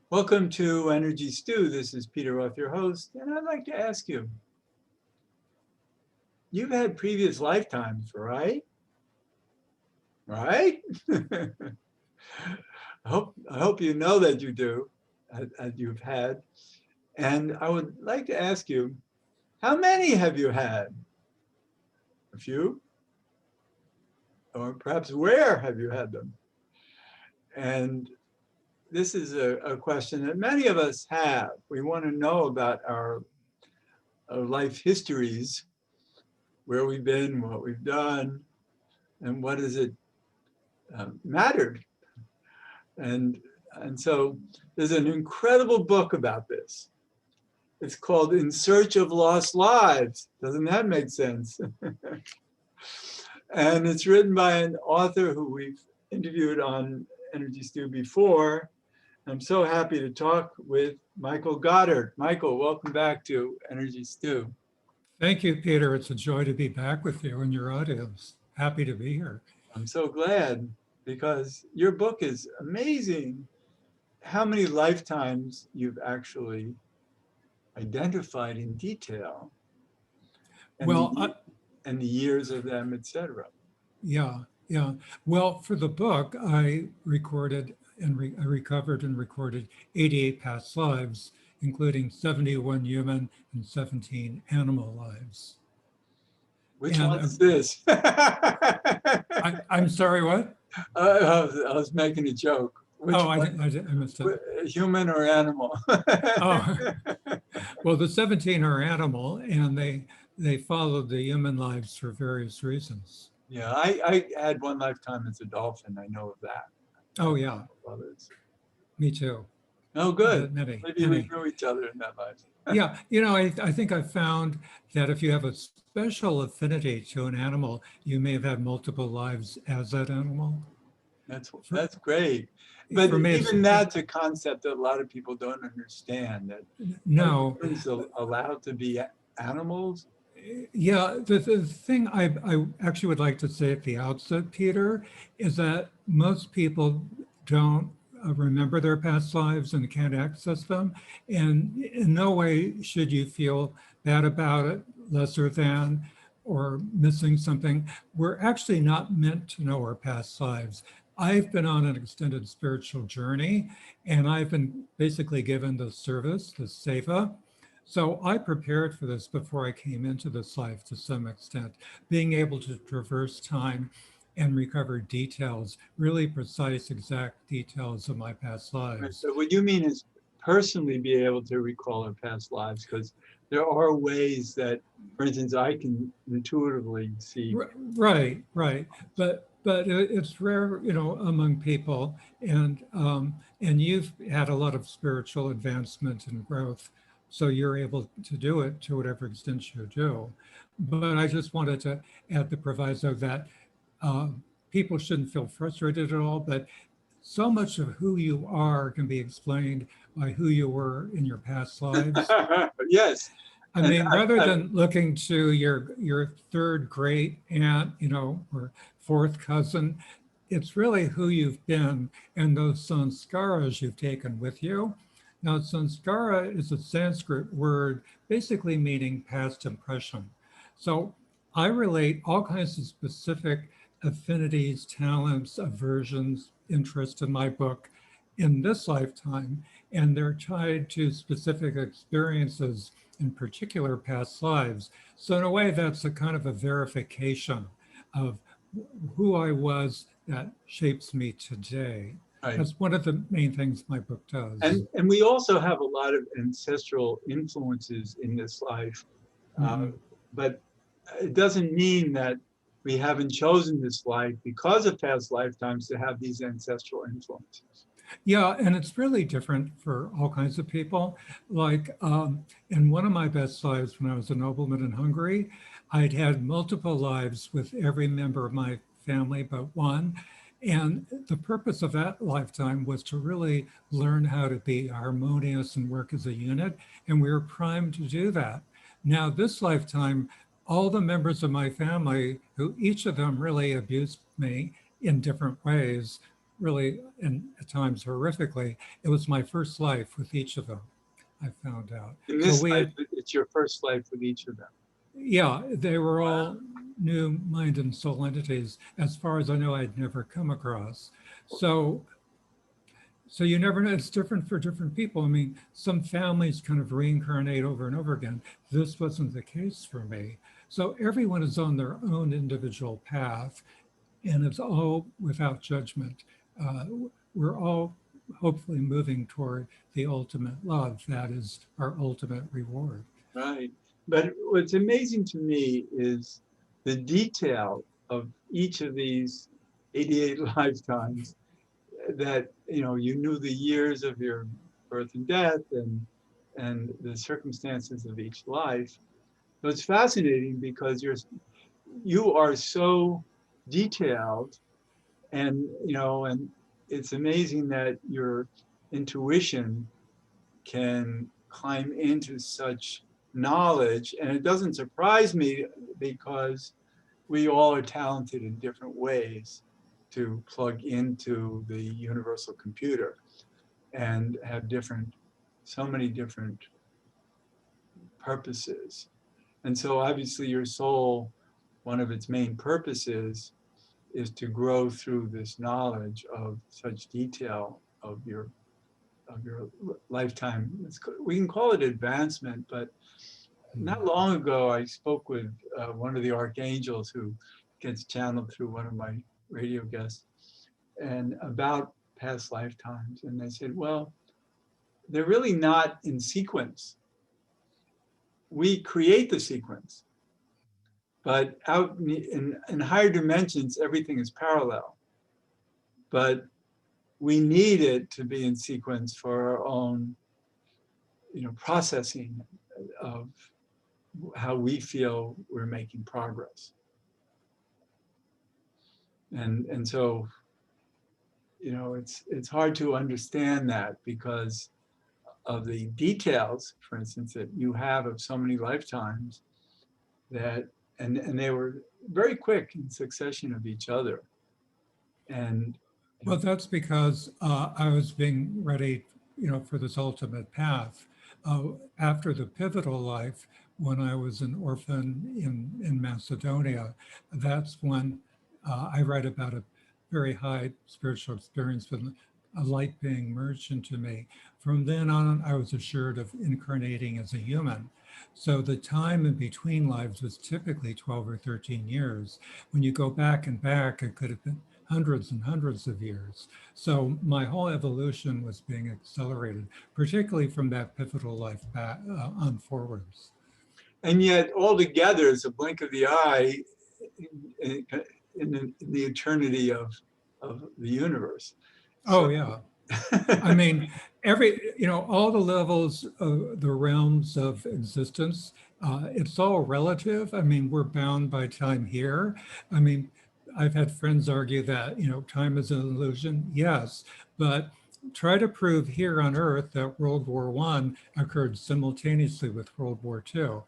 Welcome to Energy Stew. This is Peter Roth, your host, and I'd like to ask you, you've had previous lifetimes, right? Right? I hope you know that you do, that you've had. And I would like to ask you, how many have you had? A few? Or perhaps where have you had them? And this is a question that many of us have. We want to know about our life histories, where we've been, what we've done, and what has it mattered. And, and so there's an incredible book about this. It's called In Search of Lost Lives. Doesn't that make sense? And it's written by an author who we've interviewed on Energy Stew before. I'm so happy to talk with Michael Goddart. Michael, welcome back to Energy Stew. Thank you, Peter. It's a joy to be back with you and your audience. Happy to be here. I'm so glad because your book is amazing. How many lifetimes you've actually identified in detail, and the years of them, etc. Yeah. Well, for the book, I recorded and I recovered and recorded 88 past lives, including 71 human and 17 animal lives. Which one is this? I'm sorry, what? I was making a joke. I missed it. Human or animal? Well, the 17 are animal, and they followed the human lives for various reasons. Yeah, I had one lifetime as a dolphin. I know of that. Oh, yeah. Others. Me too. Oh, good. Many. Maybe we know each other in that life. Yeah, I think I've found that if you have a special affinity to an animal, you may have had multiple lives as that animal. That's great. But even that's a concept that a lot of people don't understand, that humans are allowed to be animals. Yeah, the thing I actually would like to say at the outset, Peter, is that most people don't remember their past lives and can't access them. And in no way should you feel bad about it, lesser than, or missing something. We're actually not meant to know our past lives. I've been on an extended spiritual journey, and I've been basically given the service, the seva. So I prepared for this before I came into this life to some extent, being able to traverse time and recover details, really precise, exact details of my past lives. So what you mean is personally be able to recall our past lives, because there are ways that, for instance, I can intuitively see. Right. But it's rare, among people, and you've had a lot of spiritual advancement and growth, so you're able to do it to whatever extent you do. But I just wanted to add the proviso that people shouldn't feel frustrated at all, but so much of who you are can be explained by who you were in your past lives. Yes. I mean, rather than looking to your third great aunt, or fourth cousin, it's really who you've been and those sanskaras you've taken with you. Now, sanskara is a Sanskrit word basically meaning past impression. So I relate all kinds of specific affinities, talents, aversions, interests in my book in this lifetime, and they're tied to specific experiences in particular past lives. So in a way, that's a kind of a verification of who I was that shapes me today. Right. That's one of the main things my book does. And we also have a lot of ancestral influences in this life, but it doesn't mean that we haven't chosen this life because of past lifetimes to have these ancestral influences. Yeah, and it's really different for all kinds of people. Like in one of my best lives when I was a nobleman in Hungary, I'd had multiple lives with every member of my family but one. And the purpose of that lifetime was to really learn how to be harmonious and work as a unit. And we were primed to do that. Now, this lifetime, all the members of my family, who each of them really abused me in different ways, really, and at times horrifically, it was my first life with each of them, I found out. In So this we life, had, it's your first life with each of them. yeah, they were Wow. all new mind and soul entities, as far as I know, I'd never come across. So so you never know, it's different for different people. I mean, some families kind of reincarnate over and over again. This wasn't the case for me. So everyone is on their own individual path, and it's all without judgment. Uh, we're all hopefully moving toward the ultimate love. That is our ultimate reward. Right. But what's amazing to me is the detail of each of these 88 lifetimes that, you knew the years of your birth and death and the circumstances of each life. So it's fascinating because you are so detailed and it's amazing that your intuition can climb into such knowledge. And it doesn't surprise me because we all are talented in different ways to plug into the universal computer and have so many different purposes. And so obviously your soul, one of its main purposes is to grow through this knowledge of such detail of your lifetime. We can call it advancement, but not long ago I spoke with one of the archangels who gets channeled through one of my radio guests and about past lifetimes. And they said, well, they're really not in sequence. We create the sequence, but out in higher dimensions, everything is parallel. But we need it to be in sequence for our own, processing of how we feel we're making progress. And so, it's hard to understand that because of the details, for instance, that you have of so many lifetimes that, and they were very quick in succession of each other. And, Well, that's because I was being ready, for this ultimate path. After the pivotal life, when I was an orphan in Macedonia, that's when I write about a very high spiritual experience with a light being merged into me. From then on, I was assured of incarnating as a human. So the time in between lives was typically 12 or 13 years. When you go back and back, it could have been hundreds and hundreds of years. So my whole evolution was being accelerated, particularly from that pivotal life back on forwards. and yet altogether, it's a blink of the eye in the eternity of the universe. Oh So, yeah. I mean, all the levels of the realms of existence, it's all relative. I mean, we're bound by time here. I mean, I've had friends argue that, time is an illusion. Yes, but try to prove here on Earth that World War I occurred simultaneously with World War II.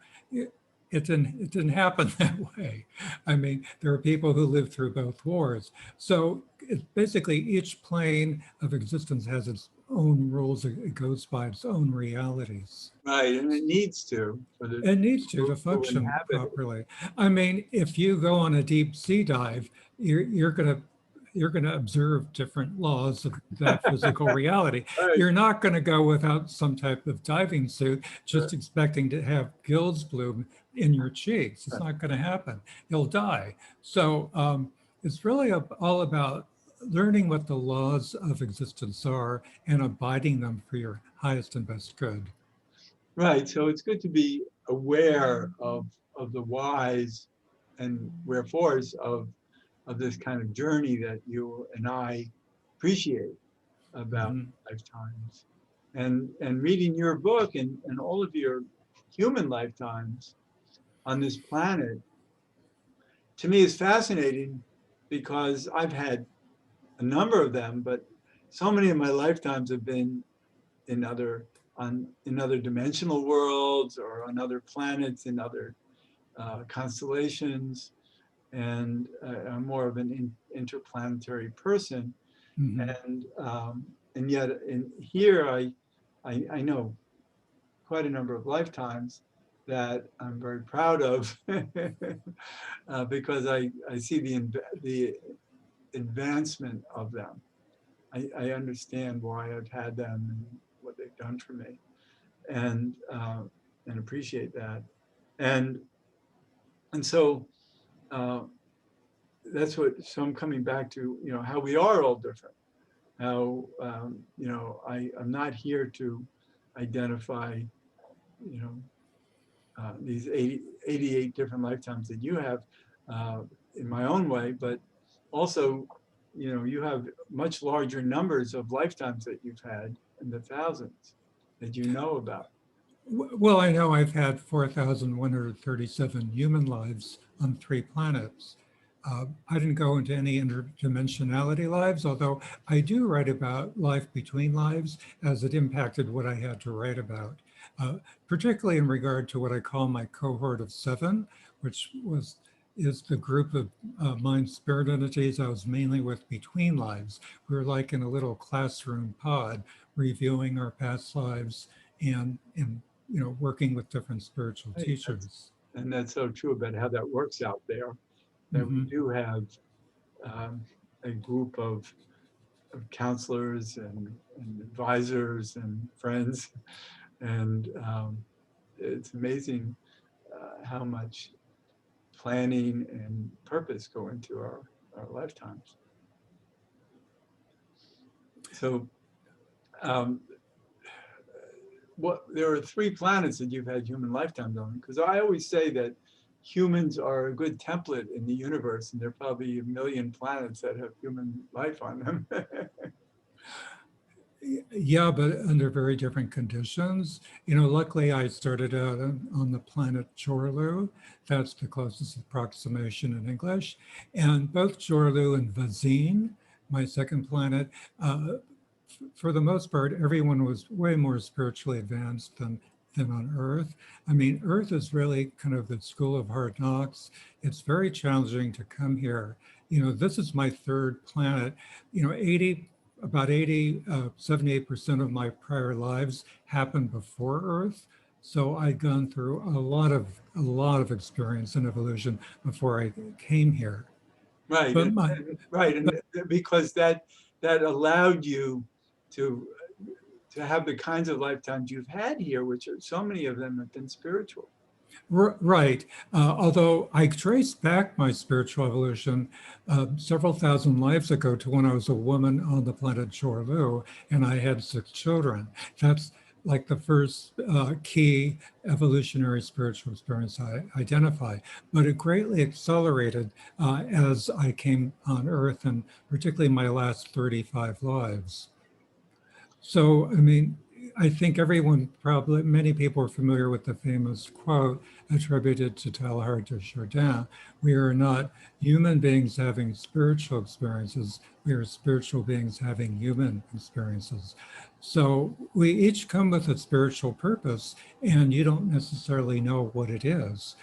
It didn't happen that way. I mean, there are people who lived through both wars. So it's basically each plane of existence has its own rules. It goes by its own realities. right, and it needs to for the It needs to to function inhabit it. properly. I mean, if you go on a deep sea dive, you're gonna observe different laws of that physical reality. Right, You're not going to go without some type of diving suit, right, just expecting to have gills bloom in your cheeks. It's right. not going to happen. You'll die. So it's really all about learning what the laws of existence are and abiding them for your highest and best good. Right. So it's good to be aware of the whys and wherefores of this kind of journey that you and I appreciate about Mhm. lifetimes. And reading your book and all of your human lifetimes on this planet, to me is fascinating because I've had a number of them, but so many of my lifetimes have been in other dimensional worlds or on other planets in other constellations, and I'm more of an interplanetary person. Mhm. And yet in here, I know quite a number of lifetimes that I'm very proud of because I see the advancement of them. I understand why I've had them and what they've done for me, and appreciate that. And and so uh, that's what. So I'm coming back to, how we are all different. How I'm not here to identify you know these 88 different lifetimes that you have in my own way, but also, you have much larger numbers of lifetimes that you've had in the thousands that you know about. Well, I know I've had 4,137 human lives on 3 planets. I didn't go into any interdimensionality lives, although I do write about life between lives as it impacted what I had to write about, uh, particularly in regard to what I call my cohort of 7, which is the group of mind spirit entities I was mainly with between lives. We were like in a little classroom pod reviewing our past lives and working with different spiritual Right. teachers. And that's so true about how that works out there, that we Mhm. do have um, a group of counselors and advisors and friends. And it's amazing how much planning and purpose go into our lifetimes. So um, there are 3 planets that you've had human lifetimes on, because I always say that humans are a good template in the universe, and there are probably a million planets that have human life on them. Yeah, but under very different conditions. Luckily I started out on the planet Chorlu. That's the closest approximation in English. And both Chorlu and Vazine, my second planet, for the most part, everyone was way more spiritually advanced than on Earth. I mean, Earth is really kind of the school of hard knocks. It's very challenging to come here. This is my third planet. 78% of my prior lives happened before Earth. So I'd gone through a lot of experience and evolution before I came here. Right, But my right, and because that allowed you to have the kinds of lifetimes you've had here, which are, so many of them have been spiritual. Right. Although I trace back my spiritual evolution several thousand lives ago to when I was a woman on the planet Chorlu and I had 6 children. That's like the first key evolutionary spiritual experience I identify. But it greatly accelerated as I came on Earth, and particularly my last 35 lives. So, I mean, I think many people are familiar with the famous quote attributed to Teilhard de Chardin: "We are not human beings having spiritual experiences, we are spiritual beings having human experiences." So we each come with a spiritual purpose, and you don't necessarily know what it is.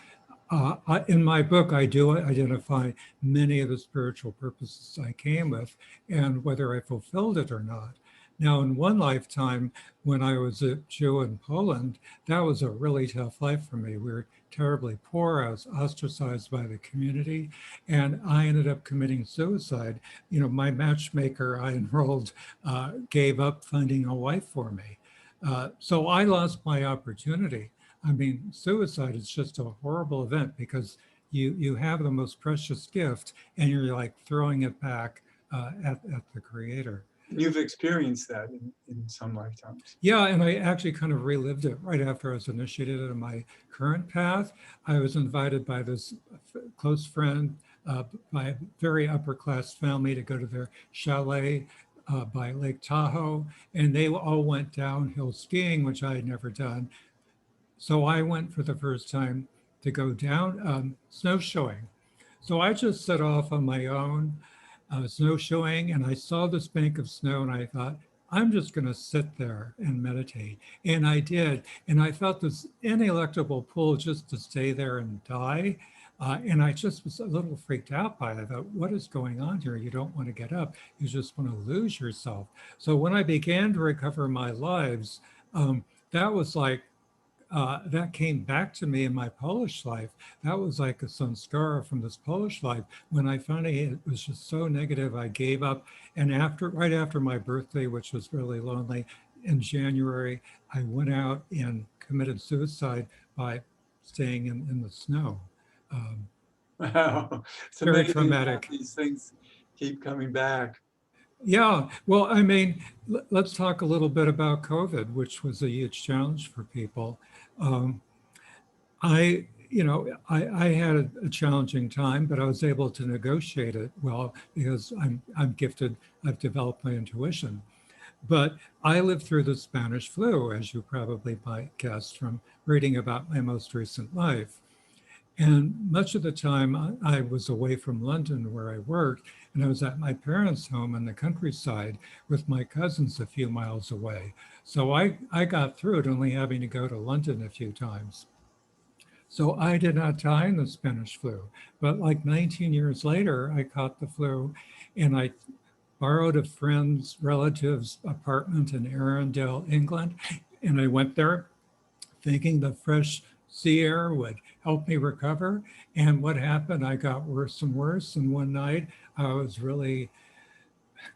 In my book, I do identify many of the spiritual purposes I came with and whether I fulfilled it or not. Now, in one lifetime, when I was a Jew in Poland, that was a really tough life for me. We were terribly poor. I was ostracized by the community, and I ended up committing suicide. My matchmaker I enrolled gave up finding a wife for me. So I lost my opportunity. I mean, suicide is just a horrible event because you have the most precious gift and you're like throwing it back at the creator. You've experienced that in some lifetimes. Yeah, and I actually kind of relived it right after I was initiated in my current path. I was invited by this close friend, by a very upper class family, to go to their chalet by Lake Tahoe, and they all went downhill skiing, which I had never done. So I went for the first time to go down snowshoeing. So I just set off on my own snowshoeing, and I saw this bank of snow and I thought, I'm just going to sit there and meditate. And I did. And I felt this ineluctable pull just to stay there and die. And I just was a little freaked out by it. I thought, what is going on here? You don't want to get up. You just want to lose yourself. So when I began to recover my lives, that was like, that came back to me in my Polish life. That was like a sanskara from this Polish life. When I finally, it was just so negative, I gave up. And right after my birthday, which was really lonely, in January, I went out and committed suicide by staying in the snow. Um, Wow. It's Very amazing how traumatic. these things keep coming back. Yeah, well, I mean, let's talk a little bit about COVID, which was a huge challenge for people. Um, I had a challenging time, but I was able to negotiate it well because I'm gifted. I've developed my intuition. But I lived through the Spanish flu, as you probably might guess from reading about my most recent life. And much of the time I was away from London where I worked, and I was at my parents' home in the countryside with my cousins a few miles away. So I got through it only having to go to London a few times. So I did not die in the Spanish flu. But like 19 years later, I caught the flu and I borrowed a friend's relative's apartment in Arundel, England. And I went there thinking the fresh sea air would help me recover. And what happened? I got worse and worse. And one night I was really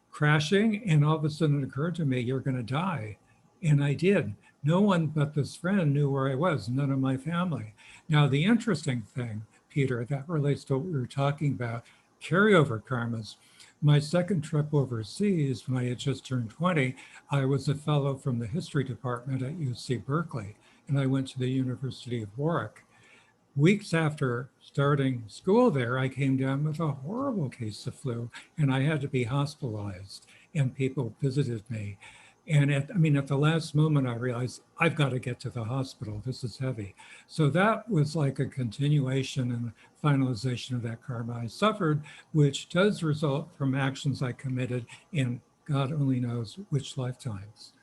crashing, and all of a sudden it occurred to me, you're going to die. And I did. No one but this friend knew where I was, none of my family. Now, the interesting thing, Peter, that relates to what we were talking about, carryover karmas. My second trip overseas, when I had just turned 20, I was a fellow from the history department at UC Berkeley, and I went to the University of Warwick. Weeks after starting school there, I came down with a horrible case of flu and I had to be hospitalized and people visited me. And at the last moment, I realized I've got to get to the hospital. This is heavy. So that was like a continuation and finalization of that karma I suffered, which does result from actions I committed in God only knows which lifetimes.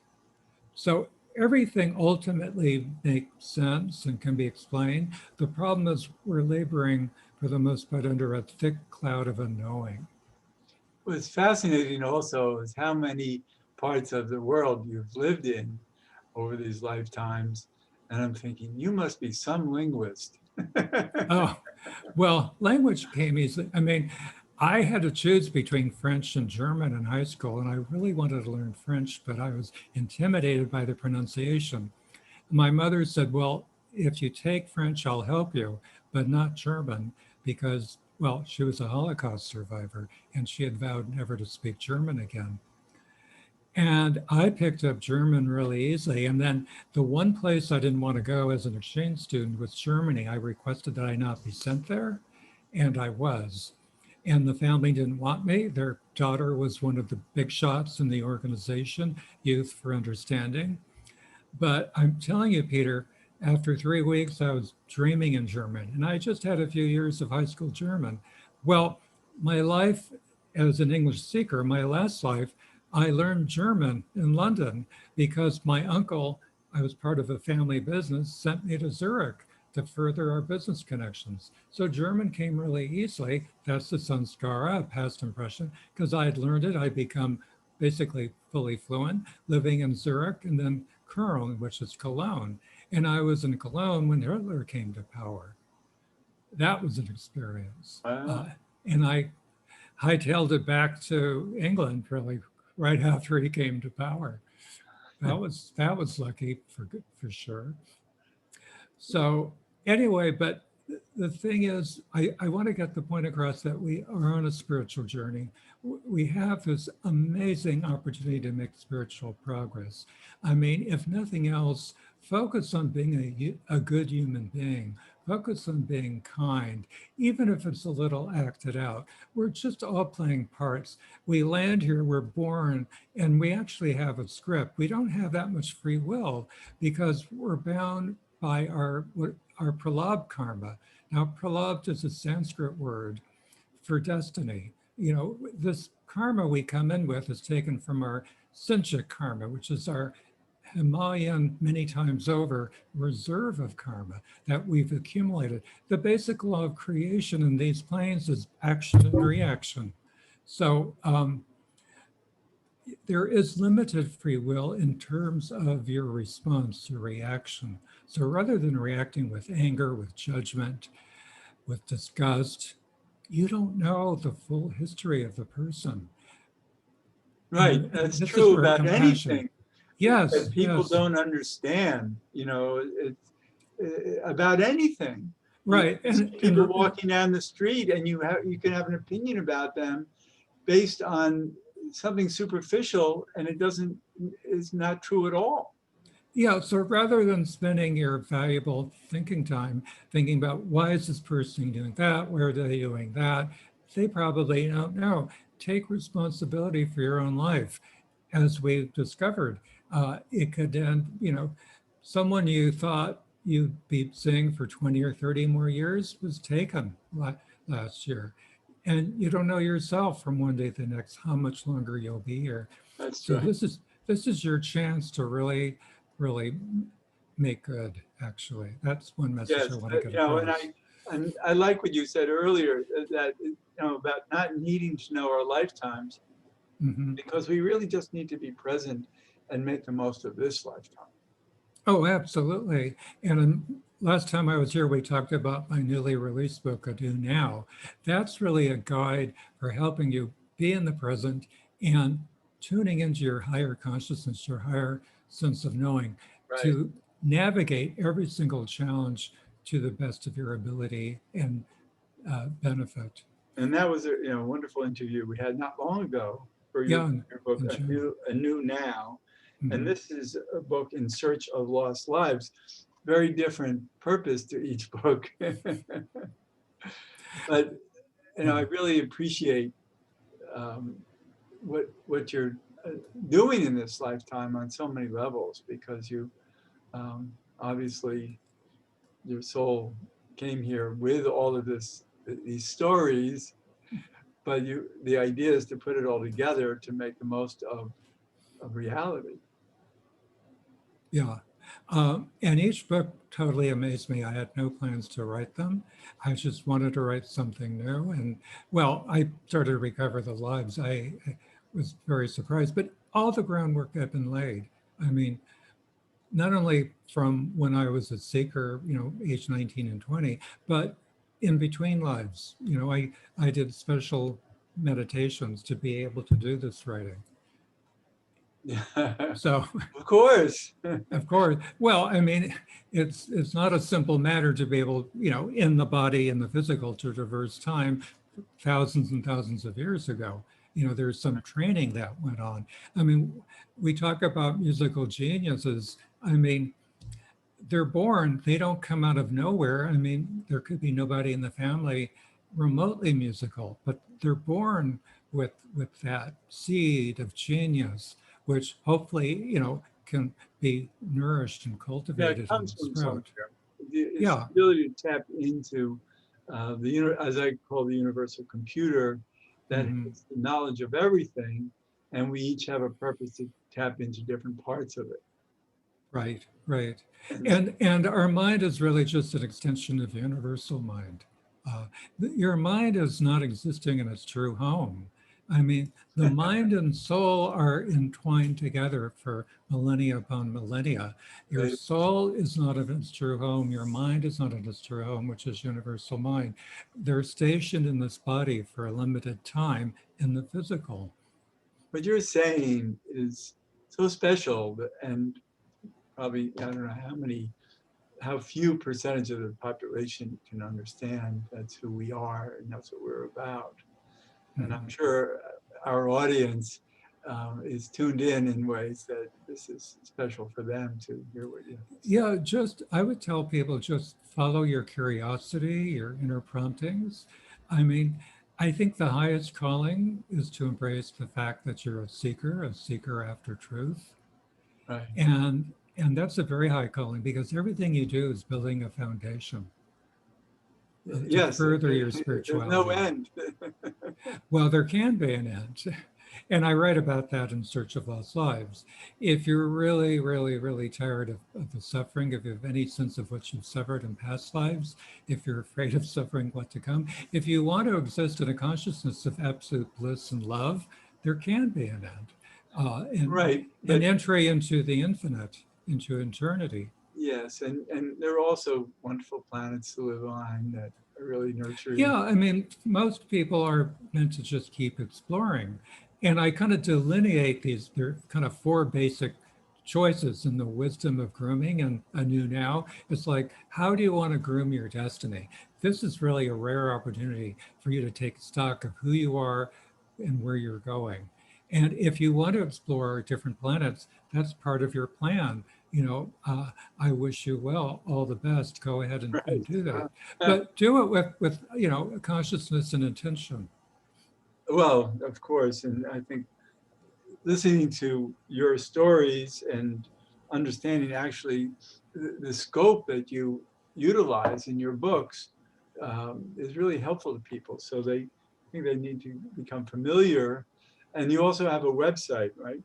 So everything ultimately makes sense and can be explained. The problem is we're laboring for the most part under a thick cloud of unknowing. What's fascinating also is how many parts of the world you've lived in over these lifetimes. And I'm thinking, you must be some linguist. Oh, well, language came easily. I had to choose between French and German in high school, and I really wanted to learn French, but I was intimidated by the pronunciation. My mother said, well, if you take French, I'll help you, but not German, because, well, she was a Holocaust survivor and she had vowed never to speak German again. And I picked up German really easily. And then the one place I didn't want to go as an exchange student was Germany. I requested that I not be sent there, and I was. And the family didn't want me. Their daughter was one of the big shots in the organization, Youth for Understanding. But I'm telling you, Peter, after 3 weeks, I was dreaming in German, and I just had a few years of high school German. Well, my life as an English seeker, my last life, I learned German in London because my uncle, I was part of a family business, sent me to Zurich to further our business connections. So German came really easily. That's the sanskara, past impression, because I had learned it. I'd become basically fully fluent, living in Zurich and then Köln, which is Cologne. And I was in Cologne when Hitler came to power. That was an experience. Wow. And I hightailed it back to England really right after he came to power. That was lucky for sure. So anyway, but the thing is, I want to get the point across that we are on a spiritual journey. We have this amazing opportunity to make spiritual progress. If nothing else, focus on being a good human being. Focus on being kind, even if it's a little acted out. We're just all playing parts. We land here, we're born, and we actually have a script. We don't have that much free will because we're bound by our pralab karma. Now, pralab is a Sanskrit word for destiny. This karma we come in with is taken from our sincha karma, which is our Himalayan, many times over, reserve of karma that we've accumulated. The basic law of creation in these planes is action and reaction. So there is limited free will in terms of your response to reaction. So rather than reacting with anger, with judgment, with disgust, you don't know the full history of the person. Right, And that's this is true where about compassion. anything Yes, that people yes, don't understand, it's about anything. You right. see And, people walking down the street and you can have an opinion about them based on something superficial, and is not true at all. yeah, so rather than spending your valuable thinking time thinking about why is this person doing that, where are they doing that, they probably don't know. Take responsibility for your own life. As we've discovered, it could end, someone you thought you'd be seeing for 20 or 30 more years was taken last year. And you don't know yourself from one day to the next how much longer you'll be here. That's So right. this is your chance to really make good, actually. That's one message I Yes, want to get and across. I like what you said earlier, that about not needing to know our lifetimes, Hmm. because we really just need to be present and make the most of this lifetime. Oh, absolutely. And last time I was here, we talked about my newly released book, A Do Now. That's really a guide for helping you be in the present and tuning into your higher consciousness, your higher sense of knowing, Right. to navigate every single challenge to the best of your ability and benefit. And that was a wonderful interview we had not long ago for Yeah, your book, in June. A New Now. And Mhm. this is a book in search of lost lives. Very different purpose to each book. But I Yeah. really appreciate um, what you're doing in this lifetime on so many levels, because you obviously your soul came here with all of these stories, but the idea is to put it all together to make the most of reality. Yeah. And each book totally amazed me. I had no plans to write them. I just wanted to write something new. And well, I started to recover the lives. I was very surprised, but all the groundwork had been laid. I mean, not only from when I was a seeker, age 19 and 20, but in between lives. I did special meditations to be able to do this writing. So Of course. of course. Well, I mean, it's not a simple matter to be able, in the body and the physical to traverse time thousands and thousands of years ago. There's some training that went on. I mean, we talk about musical geniuses. I mean, they're born, they don't come out of nowhere. I mean, there could be nobody in the family remotely musical, but they're born with that seed of genius, which hopefully, can be nourished and Yeah, it cultivated and comes from somewhere. sprout. It's Yeah, the ability to tap into as I call the universal computer, that hmm, has the knowledge of everything, and we each have a purpose to tap into different parts of it. right, right. And And our mind is really just an extension of the universal mind. Your mind is not existing in its true home. I mean, the mind and soul are entwined together for millennia upon millennia. Your soul is not in its true home. Your mind is not in its true home, which is universal mind. They're stationed in this body for a limited time in the physical. what you're saying is so special, and probably I don't know how few percentage of the population can understand that's who we are and that's what we're about. And I'm Mhm. sure our audience is tuned in ways that this is special for them to hear what you have to say. Yeah, I would tell people just follow your curiosity, your inner promptings. I mean, I think the highest calling is to embrace the fact that you're a seeker after truth. Right. And that's a very high calling because everything you do is building a foundation to Yes, further your there's no spirituality. end. Well, there can be an end. And I write about that in Search of Lost Lives. If you're really, really, really tired of the suffering, if you have any sense of what you've suffered in past lives, if you're afraid of suffering what to come, if you want to exist in a consciousness of absolute bliss and love, there can be an end. Right, An but entry into the infinite, into eternity. yes, and there are also wonderful planets to live on that are really nurturing. Yeah, I mean, most people are meant to just keep exploring. And I kind of delineate these, there are kind of four basic choices in the wisdom of grooming and a new now. It's like, how do you want to groom your destiny? This is really a rare opportunity for you to take stock of who you are and where you're going. And if you want to explore different planets, that's part of your plan. You know, I wish you well, all the best. Go ahead and Right. do that, but do it with you know, consciousness and intention. Well, of course, and I think listening to your stories and understanding actually the scope that you utilize in your books is really helpful to people. So they think they need to become familiar. And you also have a website, right?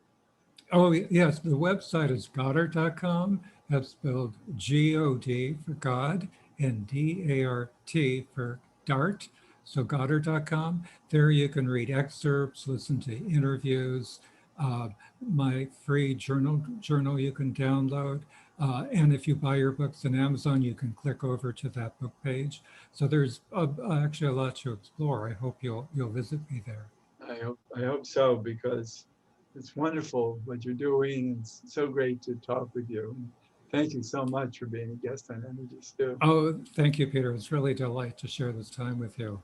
Oh, yes, the website is Goddart.com. That's spelled G-O-D for God and D-A-R-T for Dart. So Goddart.com. There you can read excerpts, listen to interviews, uh, my free journal you can download. And if you buy your books on Amazon, you can click over to that book page. So there's actually a lot to explore. I hope you'll visit me there. I hope so, because it's wonderful what you're doing. It's so great to talk with you. Thank you so much for being a guest on Energy Stew. Oh, thank you, Peter. It's really a delight to share this time with you.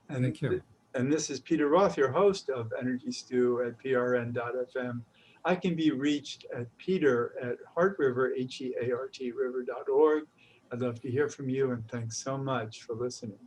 And, Thank you. and this is Peter Roth, your host of Energy Stew at prn.fm. I can be reached at Peter at Heart River, HEART river.org. I'd love to hear from you, and thanks so much for listening.